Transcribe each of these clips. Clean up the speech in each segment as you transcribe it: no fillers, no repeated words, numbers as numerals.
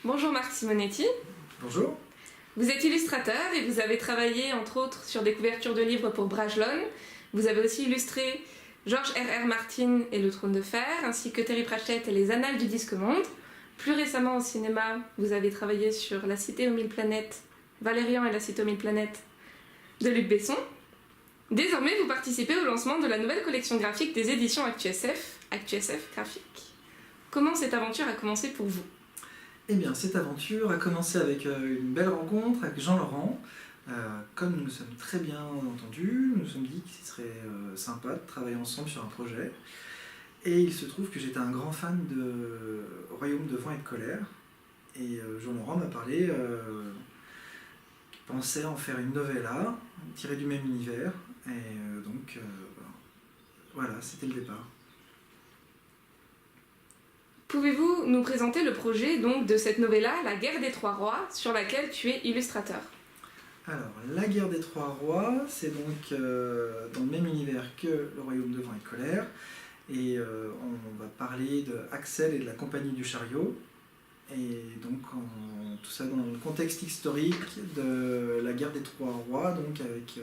Bonjour Marc Simonetti. Bonjour. Vous êtes illustrateur et vous avez travaillé entre autres sur des couvertures de livres pour Brajlon. Vous avez aussi illustré George R.R. Martin et Le Trône de Fer, ainsi que Terry Pratchett et les Annales du Disque Monde. Plus récemment au cinéma, vous avez travaillé sur La Cité aux Mille Planètes, Valérian et la Cité aux Mille Planètes de Luc Besson. Désormais, vous participez au lancement de la nouvelle collection graphique des éditions ActuSF Graphique. Comment cette aventure a commencé pour vous ? Eh bien, cette aventure a commencé avec une belle rencontre avec Jean-Laurent. Comme nous nous sommes très bien entendus, nous nous sommes dit qu'il serait sympa de travailler ensemble sur un projet. Et il se trouve que j'étais un grand fan de Royaume de Vent et de Colère. Et Jean-Laurent m'a parlé qu'il pensait en faire une novella tirée du même univers. Et donc, voilà, c'était le départ. Pouvez-vous nous présenter le projet donc, de cette novella, La Guerre des Trois Rois, sur laquelle tu es illustrateur ? Alors, La Guerre des Trois Rois, c'est donc dans le même univers que Le Royaume de Vent et de Colère. Et on va parler de Axel et de la Compagnie du Chariot. Et donc, tout ça dans le contexte historique de la Guerre des Trois Rois, donc avec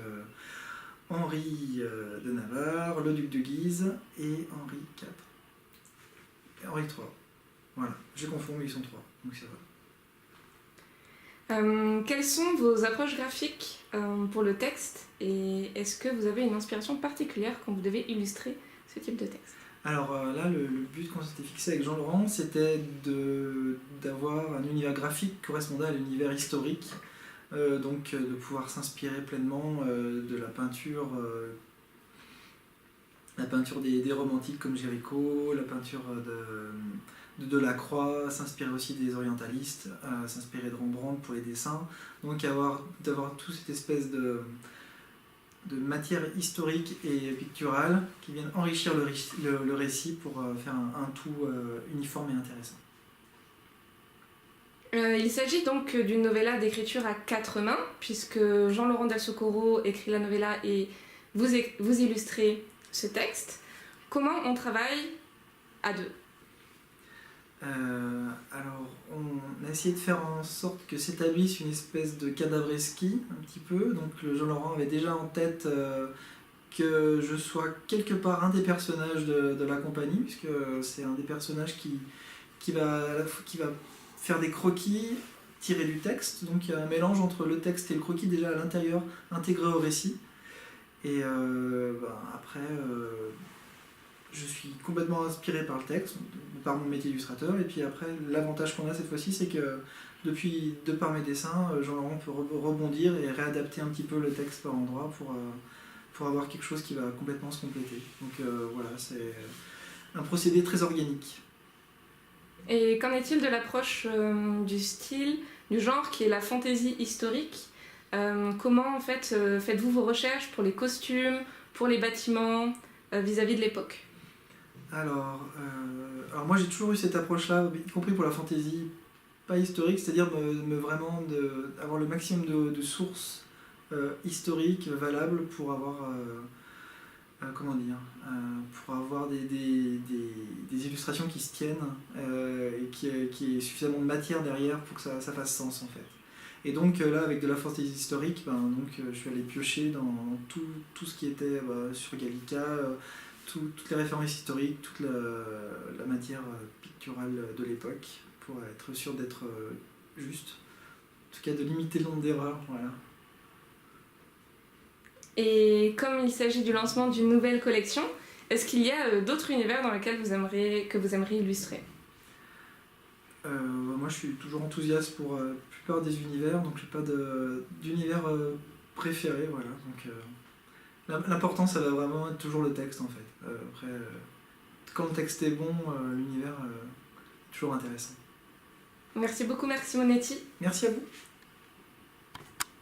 Henri de Navarre, le duc de Guise et Henri IV. Henri III. Voilà, je confonds, mais ils sont trois, donc c'est vrai. Quelles sont vos approches graphiques pour le texte et est-ce que vous avez une inspiration particulière quand vous devez illustrer ce type de texte ? Alors là, le but qu'on s'était fixé avec Jean-Laurent, c'était d'avoir un univers graphique correspondant à l'univers historique, donc de pouvoir s'inspirer pleinement de la peinture des romantiques comme Géricault, la peinture de Delacroix, s'inspirer aussi des orientalistes, s'inspirer de Rembrandt pour les dessins, donc d'avoir toute cette espèce de matière historique et picturale qui viennent enrichir le récit pour faire un tout uniforme et intéressant. Il s'agit donc d'une novella d'écriture à quatre mains, puisque Jean-Laurent Del Socorro écrit la novella et vous illustrez ce texte. Comment on travaille à deux ? Alors, on a essayé de faire en sorte que s'établisse une espèce de cadavresquie, un petit peu. Donc, Jean-Laurent avait déjà en tête que je sois quelque part un des personnages de la compagnie, puisque c'est un des personnages qui va faire des croquis tirés du texte. Donc, il y a un mélange entre le texte et le croquis déjà à l'intérieur, intégré au récit. Et après, je suis complètement inspiré par le texte, par mon métier d'illustrateur. Et puis après, l'avantage qu'on a cette fois-ci, c'est que de par mes dessins, Jean-Laurent peut rebondir et réadapter un petit peu le texte par endroit pour avoir quelque chose qui va complètement se compléter. Donc voilà, c'est un procédé très organique. Et qu'en est-il de l'approche du style, du genre qui est la fantaisie historique ? Comment en fait faites-vous vos recherches pour les costumes, pour les bâtiments, vis-à-vis de l'époque ? Alors moi j'ai toujours eu cette approche-là, y compris pour la fantaisie pas historique, c'est-à-dire vraiment avoir le maximum de sources historiques valables pour avoir pour avoir des illustrations qui se tiennent et qui ait suffisamment de matière derrière pour que ça fasse sens en fait. Et donc là, avec de la fantaisie historique, je suis allé piocher dans tout ce qui était sur Gallica, toutes les références historiques, toute la matière picturale de l'époque, pour être sûr d'être juste, en tout cas de limiter le nombre d'erreurs. Voilà. Et comme il s'agit du lancement d'une nouvelle collection, est-ce qu'il y a d'autres univers dans lesquels que vous aimeriez illustrer ? Moi je suis toujours enthousiaste pour la plupart des univers, donc je n'ai pas d'univers préféré. Voilà. Donc, l'important ça va vraiment être toujours le texte en fait. Après, quand le texte est bon, l'univers est toujours intéressant. Merci beaucoup, Marc Simonetti. Merci à vous.